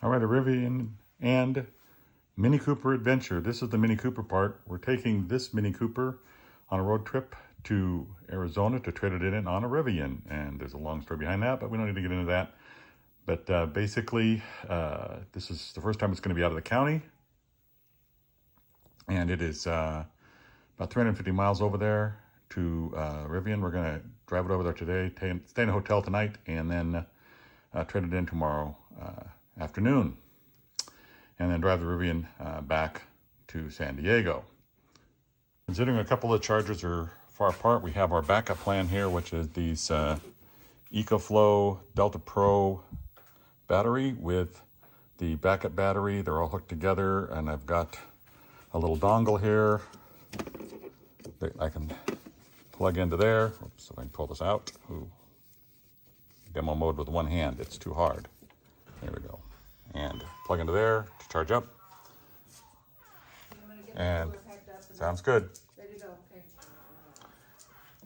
All right, a Rivian and Mini Cooper adventure. This is the Mini Cooper part. We're taking this Mini Cooper on a road trip to Arizona to trade it in on a Rivian. And there's a long story behind that, but we don't need to get into that. But basically, this is the first time it's going to be out of the county. And it is about 350 miles over there to Rivian. We're going to drive it over there today, stay in a hotel tonight, and then trade it in tomorrow afternoon, and then drive the Rivian back to San Diego. Considering a couple of chargers are far apart, we have our backup plan here, which is these EcoFlow Delta Pro battery with the backup battery. They're all hooked together, and I've got a little dongle here that I can plug into there. Oops, if I can pull this out. Ooh. Demo mode with one hand, it's too hard. There we go. And plug into there to charge up. And sounds good.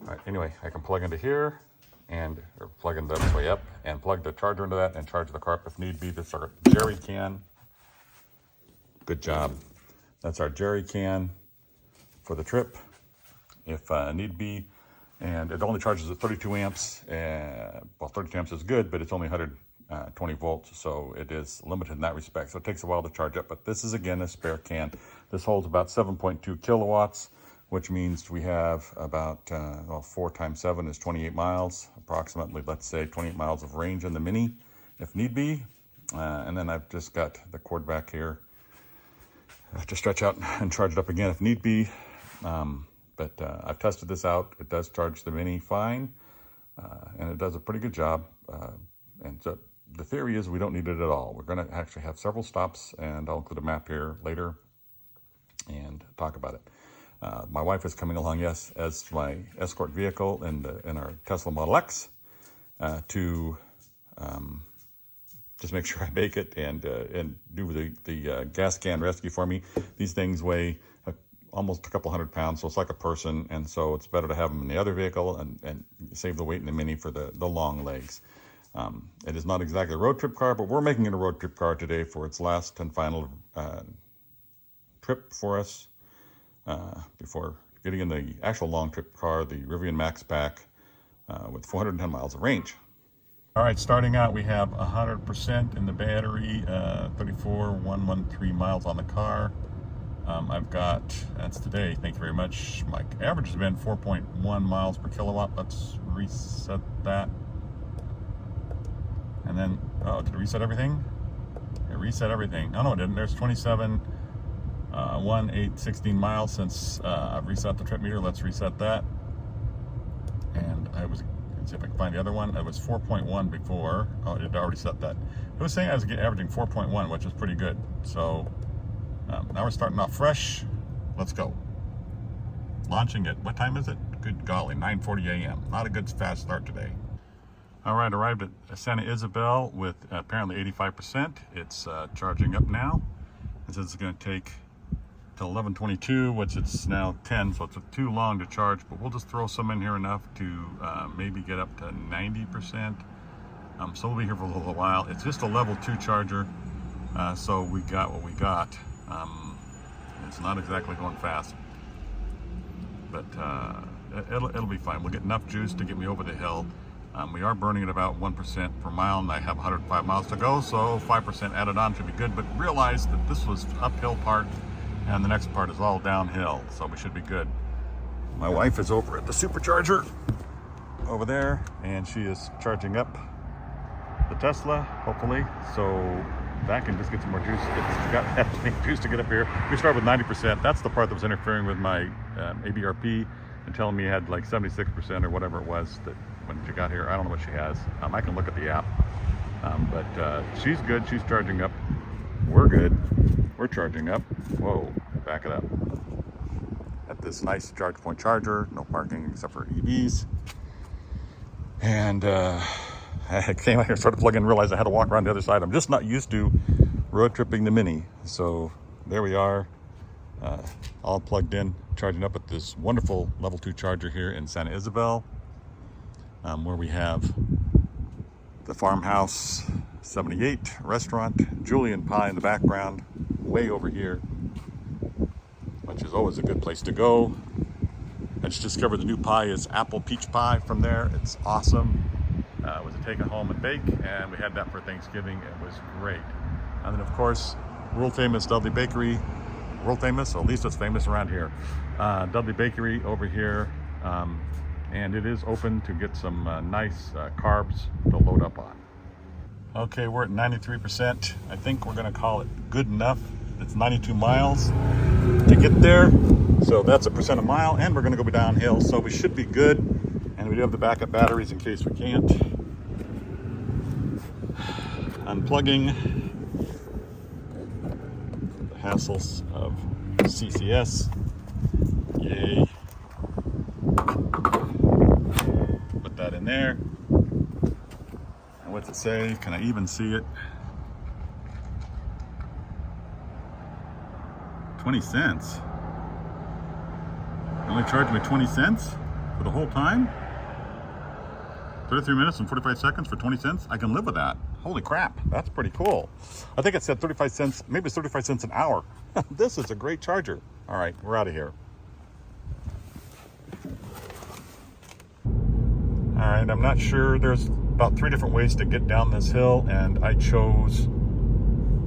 All right, anyway, I can plug into here and or plug into this way up and plug the charger into that and charge the car up if need be. This is our jerry can. Good job. That's our jerry can for the trip if need be. And it only charges at 32 amps. Well, 32 amps is good, but it's only 120 volts, so it is limited in that respect. So it takes a while to charge up, but this is, again, a spare can. This holds about 7.2 kilowatts, which means we have about, 4 times 7 is 28 miles, approximately, let's say 28 miles of range in the Mini, if need be. And then I've just got the cord back here to stretch out and charge it up again if need be. But I've tested this out. It does charge the Mini fine, and it does a pretty good job. And so the theory is we don't need it at all. We're going to actually have several stops, and I'll include a map here later and talk about it. My wife is coming along, yes, as my escort vehicle in our Tesla Model X to just make sure I make it and do the gas can rescue for me. These things weigh almost a couple 100 pounds, so it's like a person, and so it's better to have them in the other vehicle and save the weight in the Mini for the long legs. It is not exactly a road trip car, but we're making it a road trip car today for its last and final trip for us before getting in the actual long trip car, the Rivian Max Pack with 410 miles of range. All right, starting out, we have 100% in the battery, 34,113 miles on the car. I've got, that's today, thank you very much. My average has been 4.1 miles per kilowatt. Let's reset that. And then, oh, did it reset everything? It reset everything. Oh, no, it didn't. There's 27,116 miles since I've reset the trip meter. Let's reset that. And let's see if I can find the other one. It was 4.1 before. Oh, it already set that. It was saying I was averaging 4.1, which is pretty good. So, now we're starting off fresh. Let's go. Launching at, what time is it? Good golly, 9:40 a.m. Not a good fast start today. All right, arrived at Santa Isabel with apparently 85%. It's charging up now. It says it's going to take till 11:22, which it's now 10, so it's too long to charge, but we'll just throw some in here enough to maybe get up to 90%. So we'll be here for a little while. It's just a level 2 charger, so we got what we got. It's not exactly going fast, but it'll be fine. We'll get enough juice to get me over the hill. We are burning at about 1% per mile, and I have 105 miles to go, so 5% added on should be good. But realize that this was uphill part, and the next part is all downhill, so we should be good. My wife is over at the supercharger over there, and she is charging up the Tesla, hopefully, so that can just get some more juice. It's got juice to get up here. We start with 90%. That's the part that was interfering with my ABRP and telling me it had like 76% or whatever it was that when she got here. I don't know what she has. I can look at the app. But she's good. She's charging up. We're good. We're charging up. Whoa, back it up. At this nice charge point charger. No parking except for EVs. And I came out here, started plugging, realized I had to walk around the other side. I'm just not used to road tripping the Mini. So there we are, all plugged in, charging up at this wonderful level 2 charger here in Santa Isabel, where we have the farmhouse 78 restaurant, Julian Pie in the background, way over here, which is always a good place to go. I just discovered the new pie is apple peach pie from there. It's awesome. It was a take it home and bake, and we had that for Thanksgiving. It was great. And then, of course, world famous Dudley Bakery. World famous, or at least it's famous around here. Dudley Bakery over here, and it is open to get some nice carbs to load up on. Okay, we're at 93%. I think we're gonna call it good enough. It's 92 miles to get there. So that's a percent a mile, and we're gonna go downhill, so we should be good. And we do have the backup batteries in case we can't. Unplugging the hassles of CCS. Yay. Put that in there. And what's it say? Can I even see it? 20 cents. Only charged me 20 cents for the whole time? 33 minutes and 45 seconds for 20 cents? I can live with that. Holy crap, that's pretty cool. I think it said 35 cents, maybe it's 35 cents an hour. This is a great charger. All right, we're out of here. All right, I'm not sure. There's about 3 different ways to get down this hill, and I chose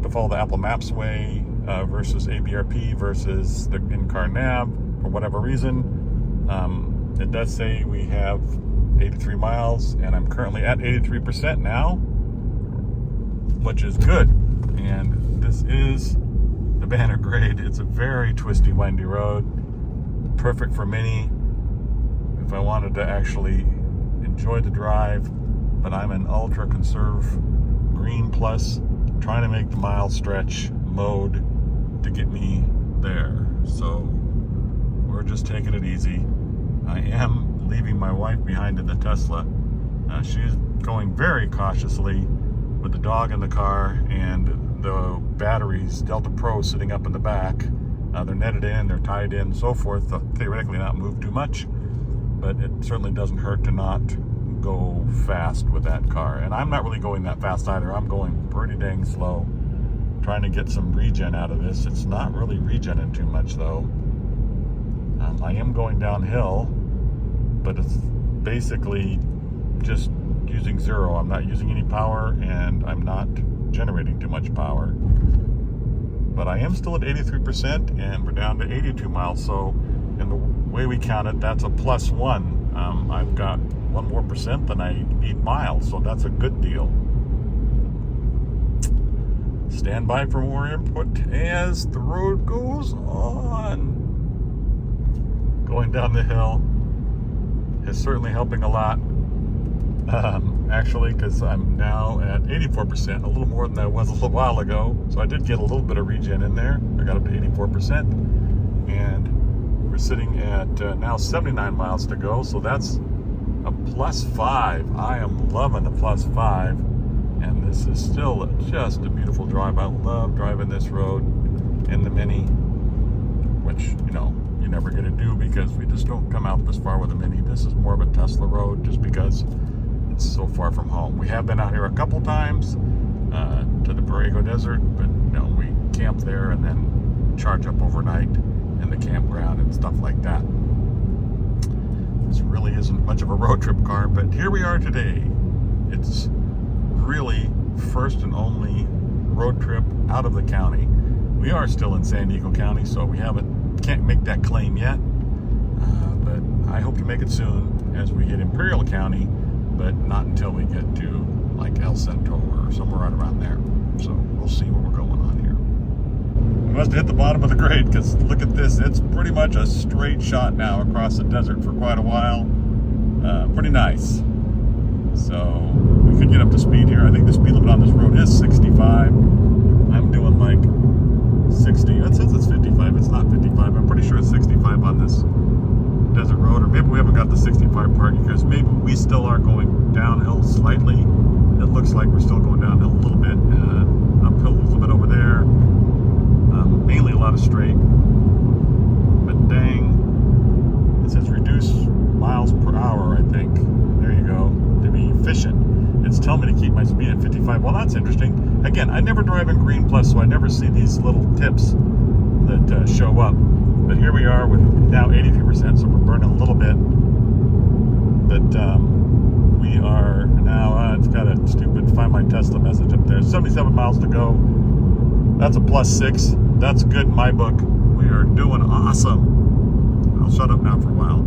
to follow the Apple Maps way versus ABRP versus the in-car nav for whatever reason. It does say we have 83 miles, and I'm currently at 83% now, which is good. And this is the Banner Grade. It's a very twisty, windy road, perfect for mini if I wanted to actually enjoy the drive. But I'm in ultra conserve green plus, trying to make the mile stretch mode to get me there. So we're just taking it easy. I am leaving my wife behind in the Tesla. She's going very cautiously with the dog in the car and the batteries, Delta Pro, sitting up in the back. They're netted in, they're tied in, so forth. They'll theoretically not move too much, but it certainly doesn't hurt to not go fast with that car. And I'm not really going that fast either. I'm going pretty dang slow, trying to get some regen out of this. It's not really regenning too much though. I am going downhill, but it's basically just using zero. I'm not using any power, and I'm not generating too much power. But I am still at 83%, and we're down to 82 miles. So in the way we count it, that's a +1. I've got 1 more percent than I need miles, so that's a good deal. Stand by for more input as the road goes on. Going down the hill is certainly helping a lot, actually, because I'm now at 84%, a little more than I was a little while ago. So I did get a little bit of regen in there. I got up to 84%, and we're sitting at now 79 miles to go. So that's a +5. I am loving the +5, and this is still just a beautiful drive. I love driving this road in the Mini, which, you know, you never get to do because we just don't come out this far with a Mini. This is more of a Tesla road just because it's so far from home. We have been out here a couple times to the Borrego Desert, but you know, we camp there and then charge up overnight in the campground and stuff like that. This really isn't much of a road trip car, but here we are today. It's really first and only road trip out of the county. We are still in San Diego County, so we can't make that claim yet, but I hope to make it soon as we hit Imperial County, but not until we get to like El Centro or somewhere right around there. So we'll see what we're going on here. We must have hit the bottom of the grade, because look at this. It's pretty much a straight shot now across the desert for quite a while. Pretty nice. So we could get up to speed here. I think the speed limit on this road is 65. I'm doing like 60. It says it's 55. It's not 55. I'm pretty sure it's 65 on this desert road. Or maybe we haven't got the 65 part, because maybe we still are going downhill slightly. It looks like we're still going downhill a little bit. Uphill a little bit over there. Mainly a lot of straight. But dang. It says reduce miles per hour, I think. There you go. To be efficient. It's telling me to keep my speed at 55 65. Well, that's interesting. Again, I never drive in Green Plus, so I never see these little tips that show up. But here we are with now 83%, so we're burning a little bit. But we are now, it's got a stupid Find My Tesla message up there. 77 miles to go. That's a +6. That's good in my book. We are doing awesome. I'll shut up now for a while.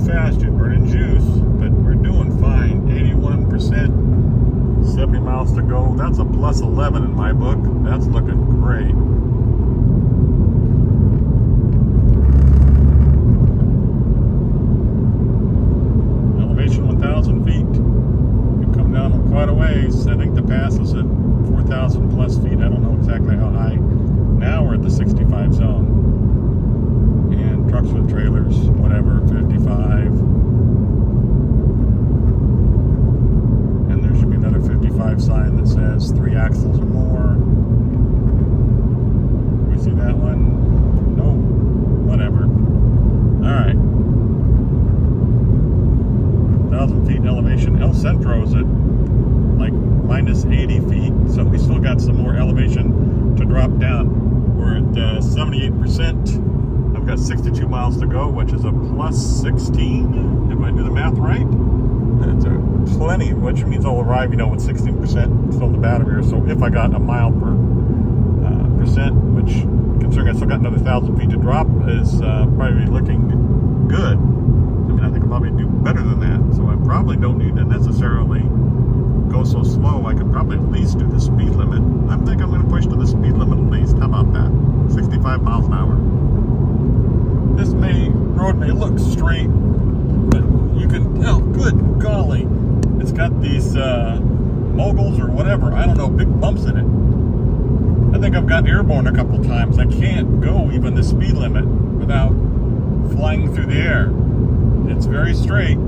Fast, you're burning juice, but we're doing fine. 81%, 70 miles to go. That's a +11 in my book. That's looking great. Elevation 1,000 feet. We've come down quite a ways. I think the pass is at 4,000 plus feet. I don't know exactly how high. Now we're at the 65 zone. And trucks with trailers, whatever, 55. And there should be another 55 sign that says 3 axles or more. We see that one? No. Whatever. Alright. 1,000 feet elevation. El Centro's at like -80 feet, so we still got some more elevation to drop down. We're at 78%. Got 62 miles to go, which is a +16, if I do the math right. It's plenty, which means I'll arrive, with 16% still in the battery. So if I got a mile per percent, which, considering I still got another 1,000 feet to drop, is probably looking good. I mean, I think I'll probably do better than that. So I probably don't need to necessarily go so slow. I could probably at least do the speed limit. I think I'm going to push to the speed limit at least. How about that? 65 miles an hour. This road may look straight, but you can tell, good golly, it's got these moguls or whatever, I don't know, big bumps in it. I think I've gotten airborne a couple times. I can't go even the speed limit without flying through the air. It's very straight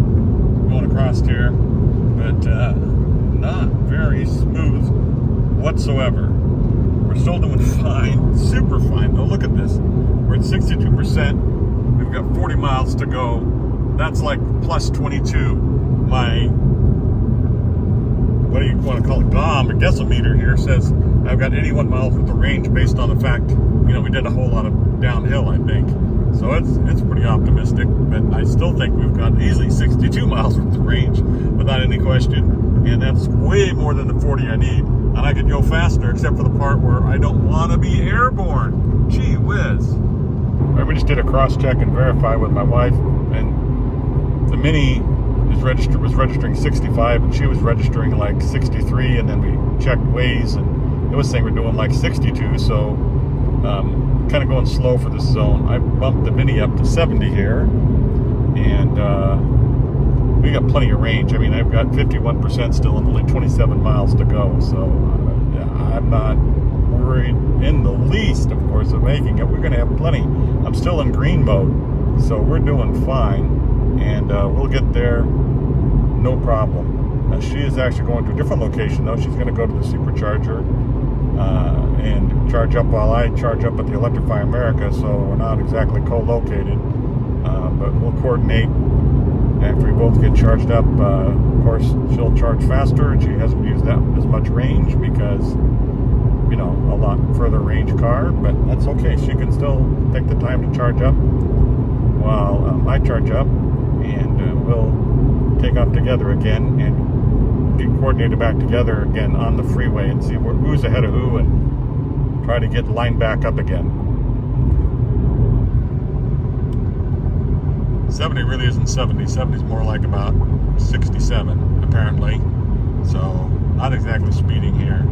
going across here, but not very smooth whatsoever. We're still doing fine, super fine. Though, look at this. We're at 62%. We've got 40 miles to go. That's like +22. My, what do you want to call it, GOM, or decimeter here says I've got 81 miles worth of range based on the fact, we did a whole lot of downhill, I think. So it's pretty optimistic, but I still think we've got easily 62 miles worth of range without any question. And that's way more than the 40 I need. And I could go faster, except for the part where I don't want to be airborne. Gee whiz. Right, we just did a cross-check and verify with my wife, and the Mini was registering 65, and she was registering like 63, and then we checked Waze, and it was saying we're doing like 62, so kind of going slow for this zone. I bumped the Mini up to 70 here, and we got plenty of range. I mean, I've got 51% still and only 27 miles to go, so yeah, I'm not worried in the least, of course, of making it. We're going to have plenty. I'm still in green mode, so we're doing fine, and we'll get there no problem. She is actually going to a different location, though. She's going to go to the supercharger and charge up while I charge up at the Electrify America, so we're not exactly co-located, but we'll coordinate after we both get charged up. Of course, she'll charge faster, and she hasn't used that as much range because you know, a lot further range car, but that's okay. She can still take the time to charge up while I charge up, and we'll take off together again and get coordinated back together again on the freeway and see who's ahead of who and try to get lined back up again. 70 really isn't 70. 70 is more like about 67 apparently. So not exactly speeding here.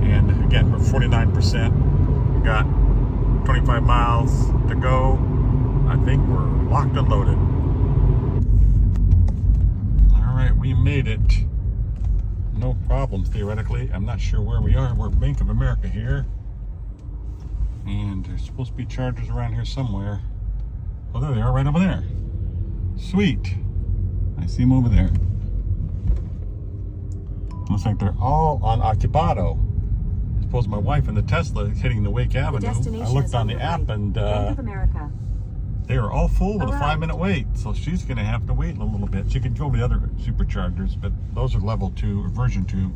And again, we're 49%. We've got 25 miles to go. I think we're locked and loaded. All right, we made it. No problem, theoretically. I'm not sure where we are. We're Bank of America here. And there's supposed to be chargers around here somewhere. Oh, there they are, right over there. Sweet. I see them over there. Looks like they're all on Occupado. I suppose my wife in the Tesla is hitting the Wake Avenue. I looked on the app and they are all full with a 5-minute wait. So she's going to have to wait a little bit. She could go to the other superchargers, but those are level 2 or version 2,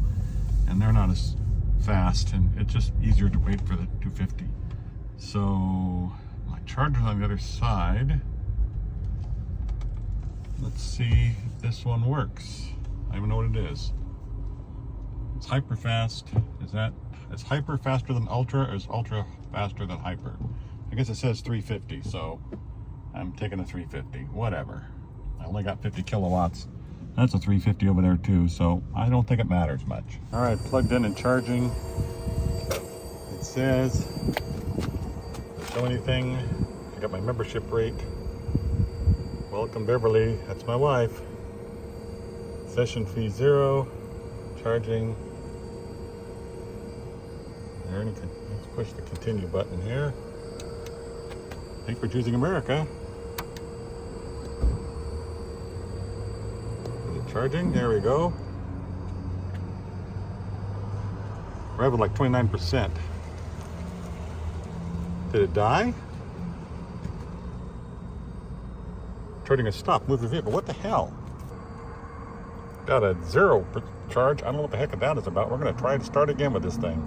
and they're not as fast, and it's just easier to wait for the 250. So my charger's on the other side. Let's see if this one works. I don't even know what it is. It's hyper fast. Is hyper faster than ultra, or is ultra faster than hyper? I guess it says 350, so I'm taking a 350. Whatever. I only got 50 kilowatts. That's a 350 over there too, so I don't think it matters much. All right, plugged in and charging. It says, doesn't show anything. I got my membership rate. Welcome Beverly, that's my wife. Session fee 0, charging. There, let's push the continue button here. Thanks for choosing America. Is it charging? There we go. We're having like 29%. Did it die? Charging a stop, move the vehicle. What the hell? Got a 0 charge. I don't know what the heck that is about. We're going to try to start again with this thing.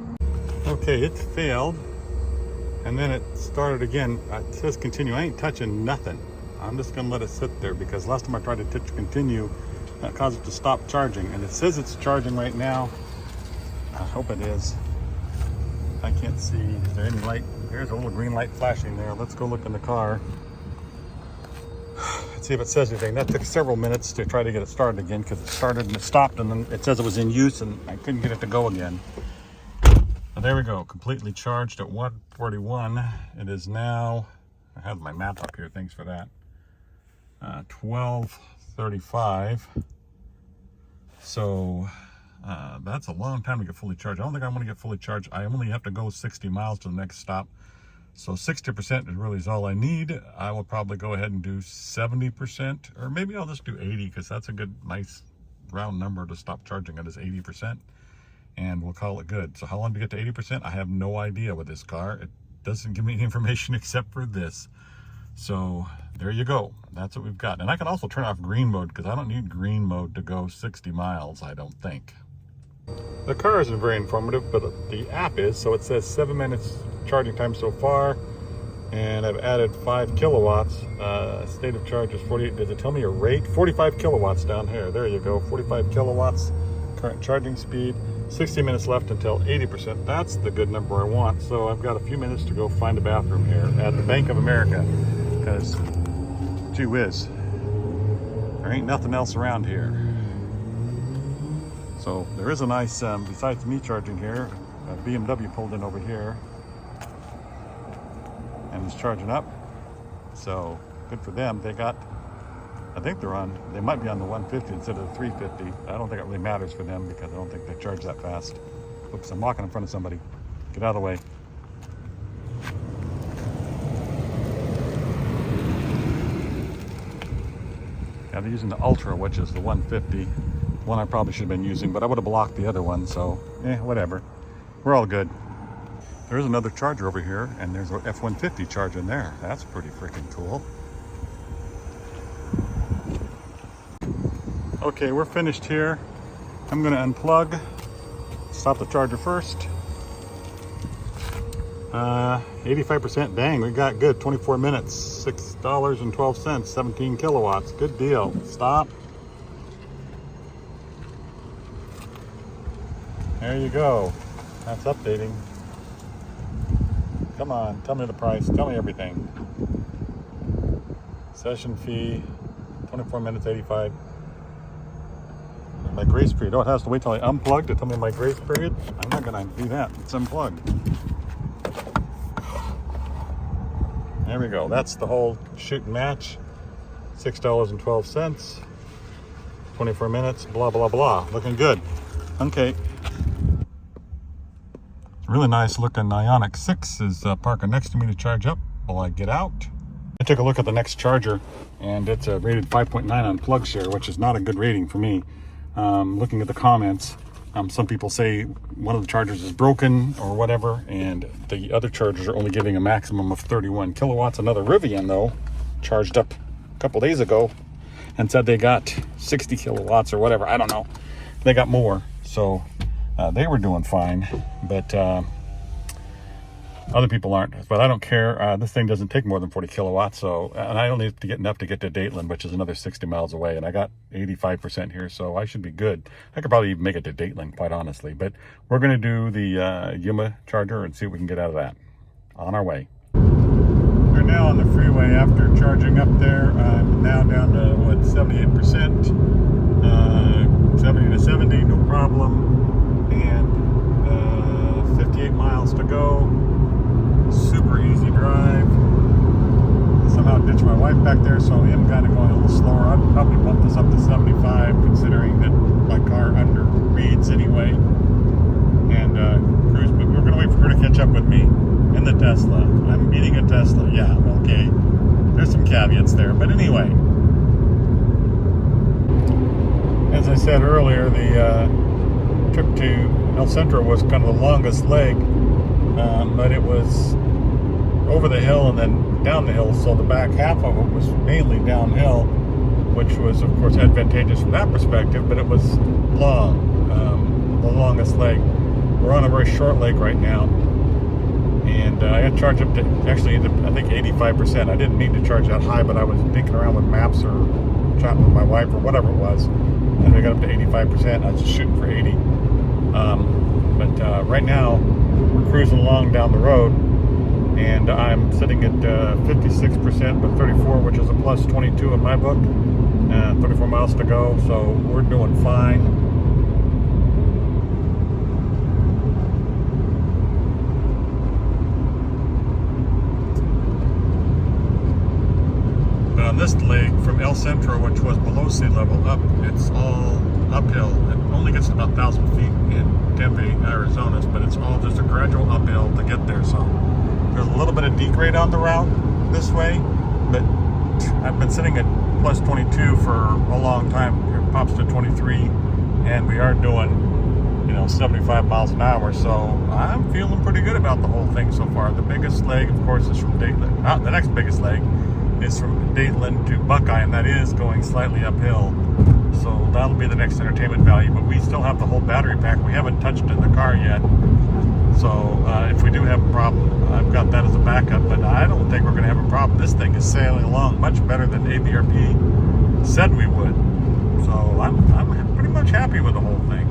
Okay, it failed. And then it started again. It says continue. I ain't touching nothing. I'm just going to let it sit there because last time I tried to touch continue, that caused it to stop charging. And it says it's charging right now. I hope it is. I can't see. Is there any light? There's a little green light flashing there. Let's go look in the car. Let's see if it says anything. That took several minutes to try to get it started again because it started and it stopped and then it says it was in use and I couldn't get it to go again. But there we go, completely charged at 141. It is now, I have my map up here, thanks for that, 12:35. So that's a long time to get fully charged. I don't think I'm going to get fully charged. I only have to go 60 miles to the next stop. So 60% is really all I need. I will probably go ahead and do 70%, or maybe I'll just do 80 because that's a good, nice round number to stop charging at is 80. And we'll call it good. So how long to get to 80%? I have no idea with this car. It doesn't give me any information except for this. So there you go. That's what we've got. And I can also turn off green mode because I don't need green mode to go 60 miles, I don't think. The car isn't very informative, but the app is. So it says 7 minutes charging time so far. And I've added 5 kilowatts. State of charge is 48. Does it tell me a rate? 45 kilowatts down here. There you go. 45 kilowatts. Current charging speed. 60 minutes left until 80%. That's the good number I want. So I've got a few minutes to go find a bathroom here at the Bank of America. Because, gee whiz, there ain't nothing else around here. So there is a nice, besides me charging here, a BMW pulled in over here. And it's charging up. So good for them. They got, I think they might be on the 150 instead of the 350. I don't think it really matters for them because I don't think they charge that fast. Oops, I'm walking in front of somebody. Get out of the way. Yeah, they're using the Ultra, which is the 150. One I probably should have been using, but I would have blocked the other one, so whatever. We're all good. There's another charger over here, and there's an F-150 charger in there. That's pretty freaking cool. Okay, we're finished here. I'm gonna unplug, stop the charger first, 85%. Dang, we got good. 24 minutes, $6.12, 17 kilowatts. Good deal. Stop. There you go. That's updating. Come on, tell me the price. Tell me everything. Session fee, 24 minutes, 85. My grace period. Oh, it has to wait till I unplug to tell me my grace period. I'm not gonna do that. It's unplugged. There we go. That's the whole shoot and match. $6.12. 24 minutes. Blah blah blah. Looking good. Okay. Really nice looking Ioniq 6 is parking next to me to charge up while I get out. I took a look at the next charger, and it's rated 5.9 on PlugShare, which is not a good rating for me. Looking at the comments, some people say one of the chargers is broken or whatever, and the other chargers are only giving a maximum of 31 kilowatts. Another Rivian, though, charged up a couple days ago and said they got 60 kilowatts or whatever. I don't know. They got more, so they were doing fine, but other people aren't. But I don't care. This thing doesn't take more than 40 kilowatts, so, and I only have to get enough to get to Dateland, which is another 60 miles away, and I got 85% here, so I should be good. I could probably even make it to Dateland, quite honestly, but we're going to do the Yuma charger and see what we can get out of that. On our way. We're now on the freeway after charging up there. I'm now down to, what, 78%, 70 to 70, no problem. And 58 miles to go. Super easy drive. Somehow ditched my wife back there, so I am kind of going a little slower. I'd probably bump this up to 75, considering that my car under reads anyway. And cruise, but we're going to wait for her to catch up with me in the Tesla. I'm beating a Tesla. Yeah, okay. There's some caveats there, but anyway. As I said earlier, the trip to El Centro was kind of the longest leg, but it was over the hill and then down the hill, so the back half of it was mainly downhill, which was of course advantageous from that perspective, but it was long, the longest leg. We're on a very short leg right now, and I had to charge up to actually I think 85%. I didn't mean to charge that high, but I was dinking around with maps or chatting with my wife or whatever it was, and I got up to 85%. I was just shooting for 80. But right now we're cruising along down the road, and I'm sitting at 56% with 34, which is a plus 22 in my book, 34 miles to go, so we're doing fine. But on this leg from El Centro, which was below sea level, up, it's all uphill. It only gets about 1,000 feet in Tempe, Arizona, but it's all just a gradual uphill to get there. So there's a little bit of degrade on the route this way, but I've been sitting at plus 22 for a long time. It pops to 23, and we are doing, 75 miles an hour. So I'm feeling pretty good about the whole thing so far. The biggest leg, of course, is from Dateland. The next biggest leg is from Dateland to Buckeye, and that is going slightly uphill. So that'll be the next entertainment value, but we still have the whole battery pack. We haven't touched in the car yet. So if we do have a problem, I've got that as a backup, but I don't think we're going to have a problem. This thing is sailing along much better than ABRP said we would. So I'm pretty much happy with the whole thing.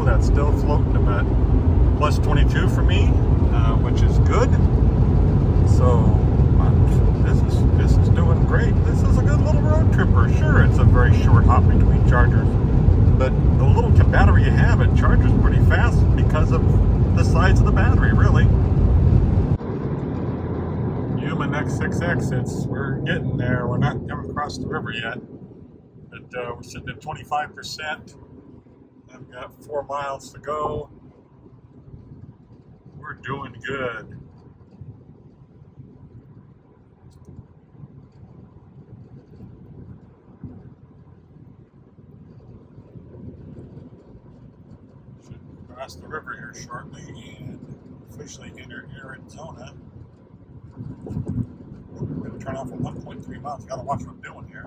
That's still floating about plus 22 for me, which is good. stop between chargers. But the little battery you have, it charges pretty fast because of the size of the battery, really. Human X6X, we're getting there. We're not haven't crossed the river yet, but we're sitting at 25%. I've got 4 miles to go. We're doing good. Cross the river here shortly and officially enter Arizona. I'm going to turn off at 1.3 miles. Got to watch what I'm doing here.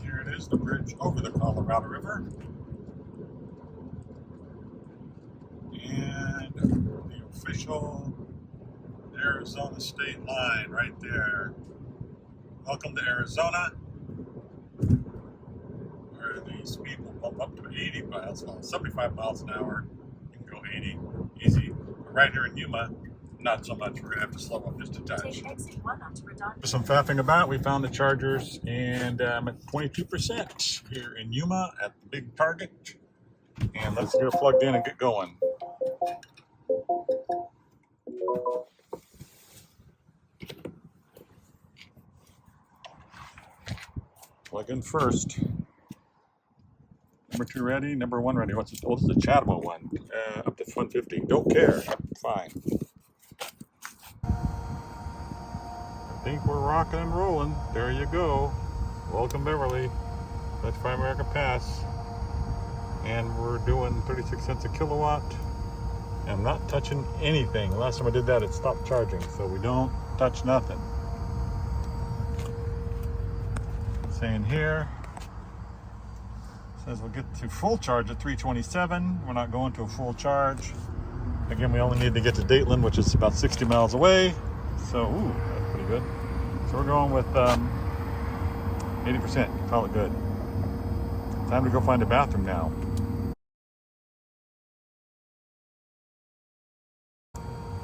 Here it is, the bridge over the Colorado River. And the official Arizona state line right there. Welcome to Arizona, where the speed will bump up to 80 miles, well, 75 miles an hour. You can go 80, easy. But right here in Yuma, not so much. We're going to have to slow up just a touch. Take exit 1 onto Redondo. For some faffing about, we found the chargers, and I'm at 22% here in Yuma at the big Target. And let's get it plugged in and get going. Plug in first. Number 2 ready. Number 1 ready. What's it? Oh, this is the Chatamo one. Up to 150. Don't care. Fine. I think we're rocking and rolling. There you go. Welcome, Beverly. Let's Five America Pass. And we're doing 36 cents a kilowatt. And I'm not touching anything. Last time I did that, it stopped charging. So we don't touch nothing. Saying here, says we'll get to full charge at 327. We're not going to a full charge. Again, we only need to get to Dateland, which is about 60 miles away. So, ooh, that's pretty good. So we're going with 80%. Call it good. Time to go find a bathroom now.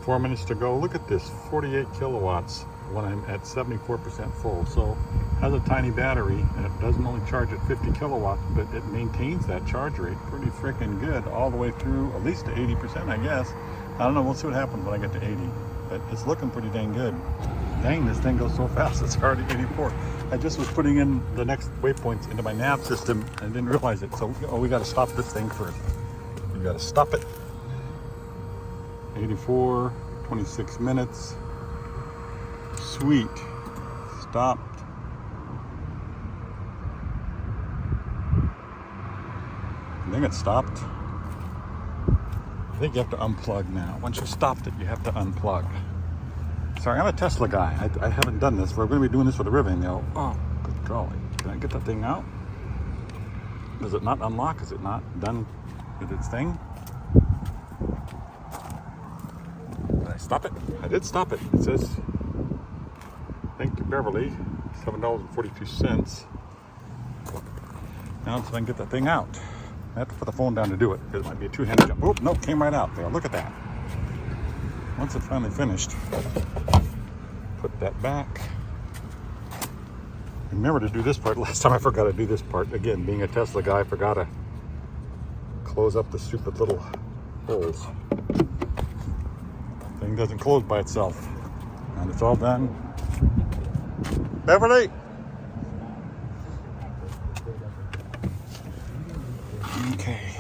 4 minutes to go. Look at this, 48 kilowatts when I'm at 74% full. So it has a tiny battery and it doesn't only charge at 50 kilowatts, but it maintains that charge rate pretty freaking good all the way through, at least to 80%, I guess. I don't know, we'll see what happens when I get to 80, but it's looking pretty dang good. Dang, this thing goes so fast, it's already 84. I just was putting in the next waypoints into my nav system and didn't realize it. So, we got to stop this thing first. We got to stop it. 84, 26 minutes. Sweet. Stopped. I think it stopped. I think you have to unplug now. Once you've stopped it, you have to unplug. Sorry, I'm a Tesla guy. I haven't done this. We're going to be doing this with the Rivian now. Oh, good golly. Can I get that thing out? Does it not unlock? Is it not done with its thing? Did I stop it? I did stop it. It says, thank you, Beverly. $7.42. Now, so I can get that thing out. I have to put the phone down to do it because it might be a two-handed jump. Oh, no, came right out there. Look at that. Once it's finally finished, put that back. Remember to do this part. Last time I forgot to do this part. Again, being a Tesla guy, I forgot to close up the stupid little holes. Thing doesn't close by itself. And it's all done. Beverly! Okay.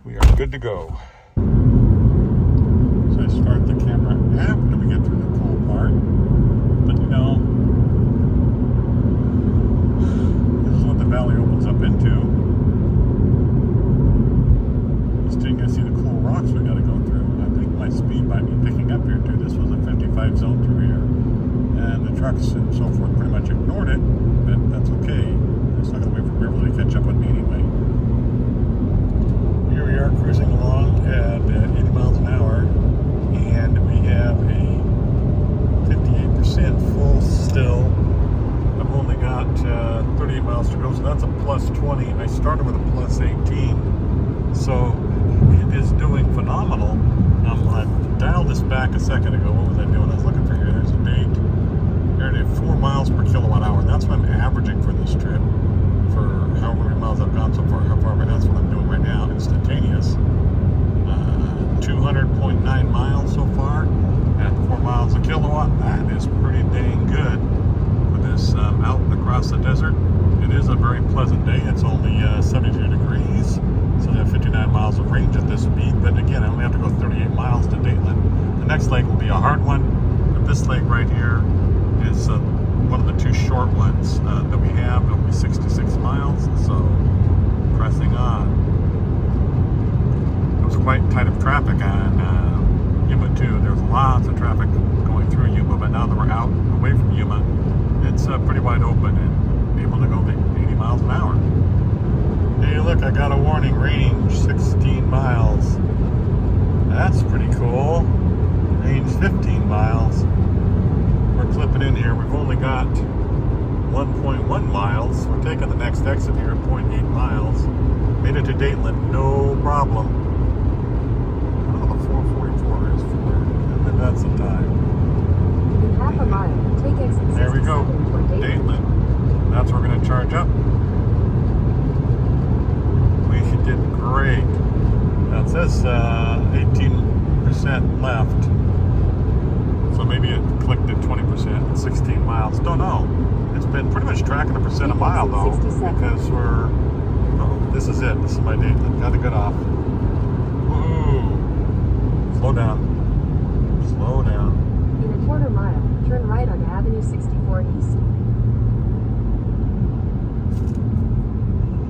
We are good to go. So I start the camera after we get through the cool part. But you know, this is what the valley opens up into. Still you can see the cool rocks we gotta go through. I think my speed might be picking up here too. This was a 55 zone through here. And the trucks and so forth pretty much ignored it, but that's okay. It's not gonna wait for Beverly to catch up with me anyway. Here we are cruising along at 80 miles an hour, and we have a 58% full 59 miles so far at 4 miles a kilowatt. That is pretty dang good for this out across the desert. It is a very pleasant day. It's only 72 degrees, so I have 59 miles of range at this speed. But again, I only have to go 38 miles to Dayton. The next leg will be a hard one, but this leg right here is one of the two short ones that we have. It'll be 66 miles, so pressing on. It was quite tight of traffic on Yuma too. There's lots of traffic going through Yuma, but now that we're out away from Yuma, it's pretty wide open and able to go 80 miles an hour. Hey look, I got a warning, range 16 miles. That's pretty cool. Range 15 miles. We're clipping in here. We've only got 1.1 miles. We're taking the next exit here at 0.8 miles. Made it to Dayton, no problem. I don't know what 444 is for. And then that's the time. In half a mile, take exit 67 There we go. toward Dayton. Dayton. That's where we're going to charge up. We did great. That says 18% left. So maybe it clicked at 20% at 16 miles. Don't know. It's been pretty much tracking a percent a mile though, because we're. Oh, this is it. This is my date. Got to get off. Woo! Slow down. Slow down. In a quarter mile, turn right onto Avenue 64 East.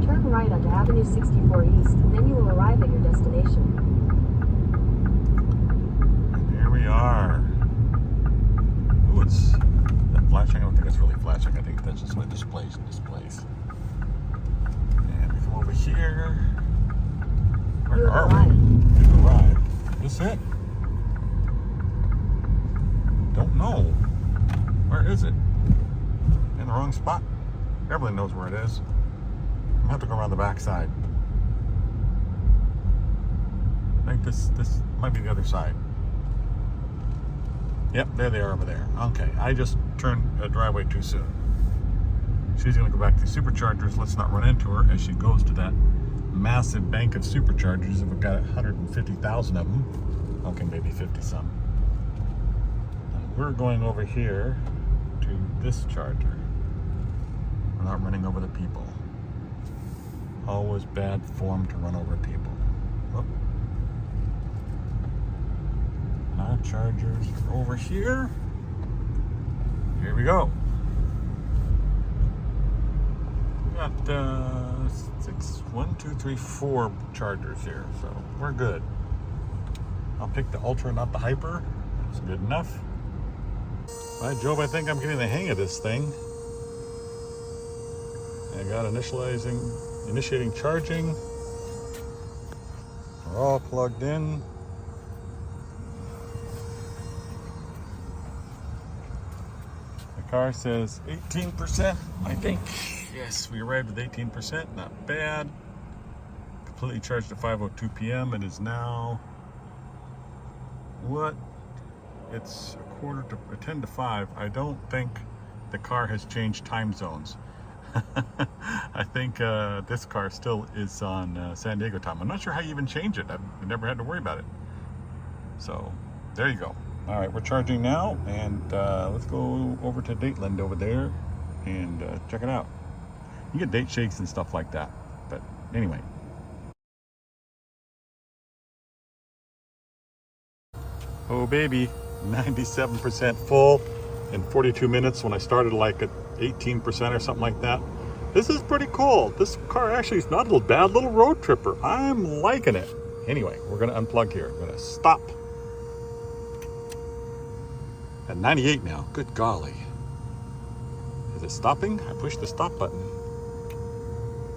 Turn right onto Avenue 64 East, then you will arrive at your destination. And here we are. Ooh, it's that flashing. I don't think it's really flashing. I think that's just my displays. And we come over here. Where are we? We've arrived. Is this it? Don't know. Where is it? In the wrong spot. Everyone knows where it is. I have to go around the back side. I think this might be the other side. Yep, there they are over there. Okay, I just turned a driveway too soon. She's going to go back to the superchargers. Let's not run into her as she goes to that massive bank of superchargers. We've got 150,000 of them. Okay, maybe 50 some. And we're going over here to this charger. We're not running over the people. Always bad form to run over people. Whoop. Our chargers are over here. Here we go. We got 4 chargers here, so we're good. I'll pick the Ultra, not the Hyper. That's good enough. By Jove, I think I'm getting the hang of this thing. I got initiating charging. We're all plugged in. The car says 18%, I think. Yes, we arrived at 18%, not bad. Completely charged at 5:02 p.m. It is now, what? It's 10 to 5. I don't think the car has changed time zones. I think this car still is on San Diego time. I'm not sure how you even change it. I've never had to worry about it. So there you go. All right, we're charging now, and let's go over to Dateland over there and check it out. You get date shakes and stuff like that. But anyway. Oh baby, 97% full in 42 minutes when I started like at 18% or something like that. This is pretty cool. This car actually is not a bad little road tripper. I'm liking it. Anyway, we're gonna unplug here. We're gonna stop. At 98 now, good golly. Is it stopping? I pushed the stop button.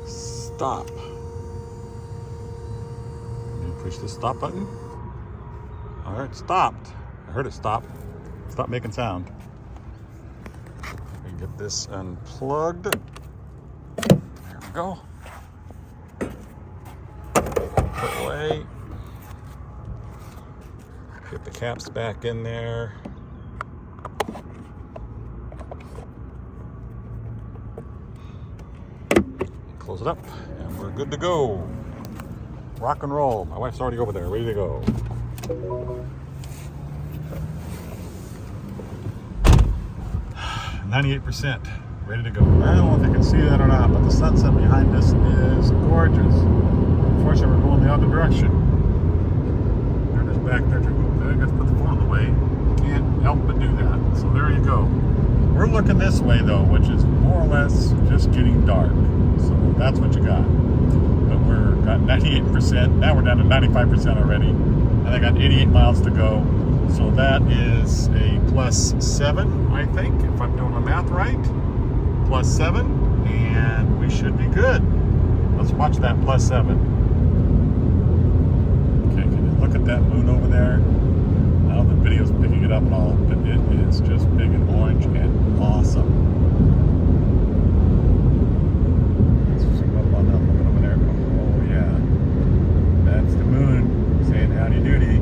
Stop. You push the stop button. All right, stopped. I heard it stop. Stop making sound. We can get this unplugged. There we go. Put away. Get the caps back in there. Close it up, and we're good to go. Rock and roll. My wife's already over there, ready to go. %, ready to go. I don't know if you can see that or not, but the sunset behind us is gorgeous. Unfortunately, we're going the other direction. They're just back there. I guess put the phone away. Can't help but do that. So there you go. We're looking this way though, which is more or less just getting dark. So that's what you got. But we're got 98%. Now we're down to 95% already. And I got 88 miles to go. So that is a +7, I think, if I'm doing my math right. +7, and we should be good. Let's watch that +7. Okay, can you look at that moon over there? I don't know if the video's picking it up at all, but it is just big and orange and awesome. Let's zoom up on that one over there. Oh yeah, that's the moon saying howdy doody.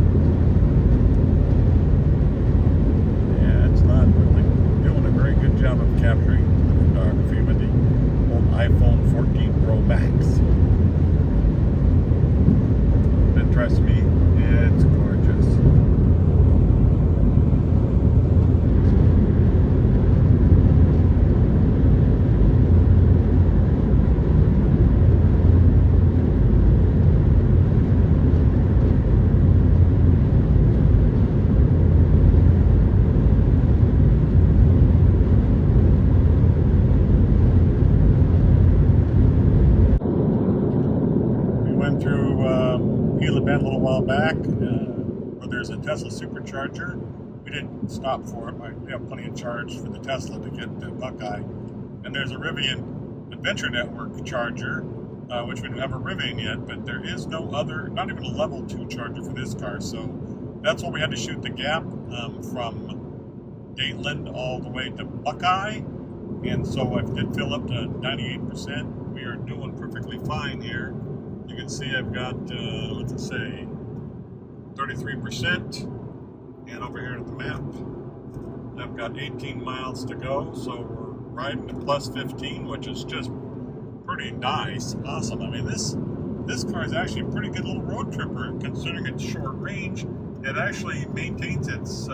Very good job of capturing the photography with the old iPhone 14 Pro Max. And trust me, it's gorgeous. A little while back where there's a Tesla supercharger. We didn't stop for it. We have plenty of charge for the Tesla to get to Buckeye. And there's a Rivian Adventure Network charger, which we don't have a Rivian yet, but there is no other, not even a level 2 charger for this car. So that's what we had to shoot the gap from Dateland all the way to Buckeye. And so I did fill up to 98%. We are doing perfectly fine here. You can see I've got, what's it say, 33%, and over here at the map, I've got 18 miles to go, so we're riding to +15, which is just pretty nice, awesome. I mean, this car is actually a pretty good little road tripper, considering its short range. It actually maintains its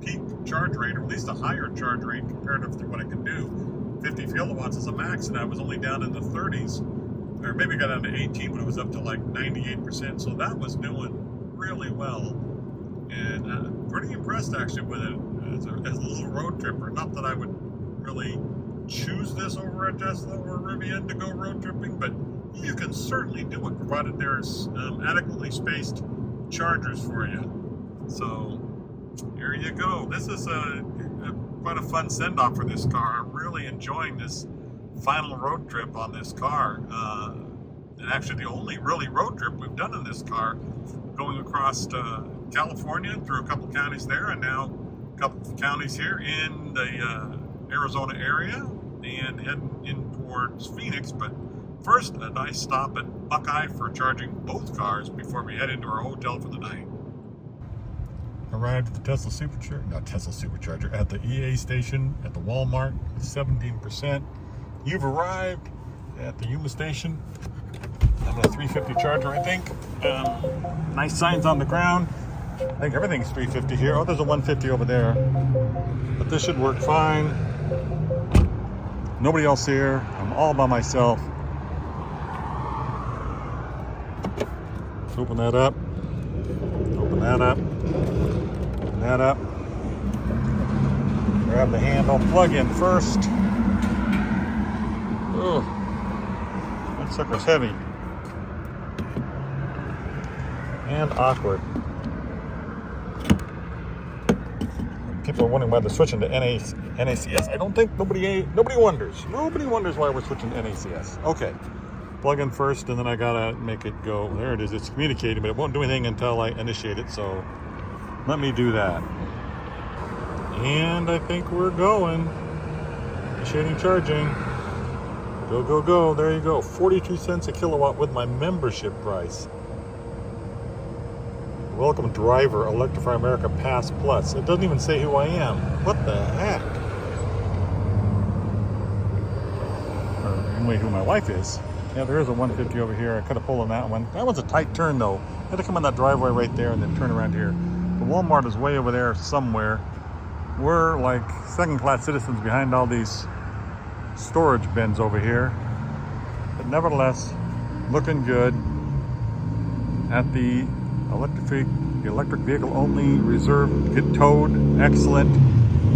peak charge rate, or at least a higher charge rate comparative to what it can do. 50 kilowatts is a max, and I was only down in the 30s. Or maybe got down to 18, but it was up to like 98%, so that was doing really well. And pretty impressed actually with it as a little road tripper. Not that I would really choose this over a Tesla or a Rivian to go road tripping, but you can certainly do it, provided there's adequately spaced chargers for you. So here you go. This is quite a fun send-off for this car. I'm really enjoying this final road trip on this car, and actually the only really road trip we've done in this car, going across California through a couple counties there, and now a couple of counties here in the Arizona area, and heading in towards Phoenix. But first, a nice stop at Buckeye for charging both cars before we head into our hotel for the night. Arrived at the Tesla Supercharger, at the EA station at the Walmart, 17%. You've arrived at the Yuma station. I'm at a 350 charger, I think. Nice signs on the ground. I think everything's 350 here. Oh, there's a 150 over there. But this should work fine. Nobody else here. I'm all by myself. Let's open that up. Open that up. Open that up. Grab the handle. Plug in first. Oh, that sucker's heavy and awkward. People are wondering why they're switching to NACS. I don't think nobody wonders. Nobody wonders why we're switching to NACS. Okay, plug in first, and then I gotta make it go. There it is. It's communicating, but it won't do anything until I initiate it. So let me do that. And I think we're going. Initiating charging. Go, go, go. There you go. 42 cents a kilowatt with my membership price. Welcome driver, Electrify America Pass Plus. It doesn't even say who I am. What the heck? Or anyway, who my wife is. Yeah, there is a 150 over here. I could have pulled on that one. That was a tight turn though. I had to come on that driveway right there and then turn around here. The Walmart is way over there somewhere. We're like second-class citizens behind all these storage bins over here. But nevertheless, looking good at the electric vehicle only reserve, get towed, excellent.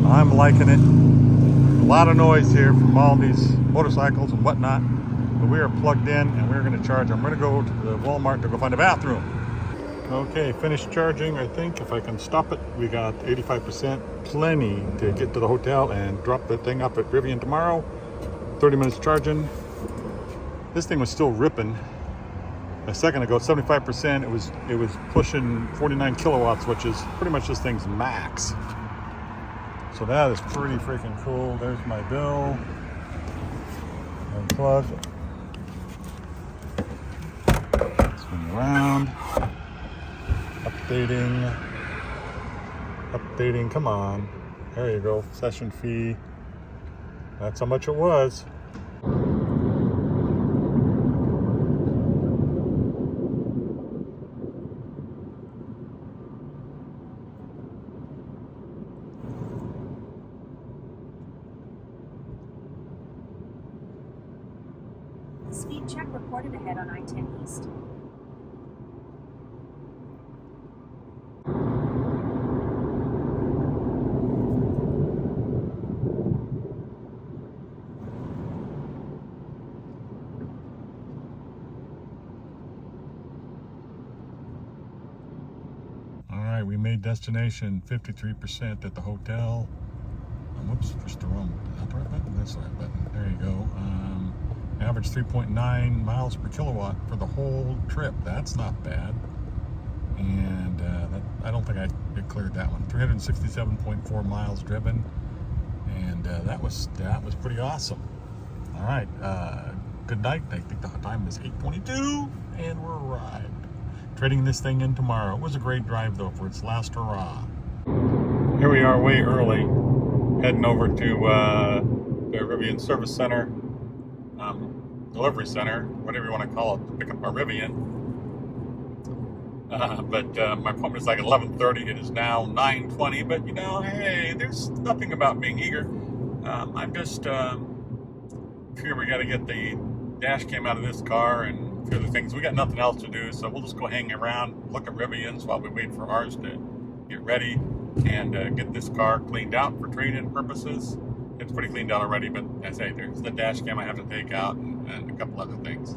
I'm liking it. A lot of noise here from all these motorcycles and whatnot, but we are plugged in and we're going to charge. I'm going to go to the Walmart to go find a bathroom. Okay, finished charging. I think if I can stop it, we got 85%, plenty to get to the hotel and drop the thing up at Rivian tomorrow. 30 minutes charging. This thing was still ripping a second ago. 75%. It was pushing 49 kilowatts, which is pretty much this thing's max. So that is pretty freaking cool. There's my bill. Unplug. Swing around. Updating, come on. There you go, session fee. That's how much it was. Speed check reported ahead on I-10 East. Alright, we made destination 53% at the hotel. Whoops, pushed the wrong button. That's the right button. There you go. Average 3.9 miles per kilowatt for the whole trip. That's not bad. And I don't think I cleared that one. 367.4 miles driven, and that was pretty awesome. All right, good night. I think the time is 8:22, and we're arrived. Trading this thing in tomorrow. It was a great drive though for its last hurrah. Here we are, way early, heading over to the Rivian Service Center. Delivery center, whatever you want to call it, to pick up our Rivian. But my appointment is like 11:30. It is now 9:20. But you know, hey, there's nothing about being eager. I'm just here. We got to get the dash cam out of this car and a few other things. We got nothing else to do, so we'll just go hang around, look at Rivians while we wait for ours to get ready and get this car cleaned out for trade-in purposes. It's pretty cleaned out already, but as I say, there's the dash cam I have to take out and a couple other things.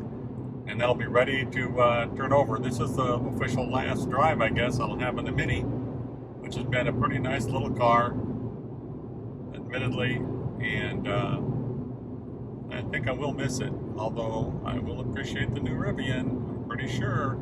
And that'll be ready to turn over. This is the official last drive, I guess, I'll have in the Mini, which has been a pretty nice little car, admittedly, and I think I will miss it, although I will appreciate the new Rivian, I'm pretty sure.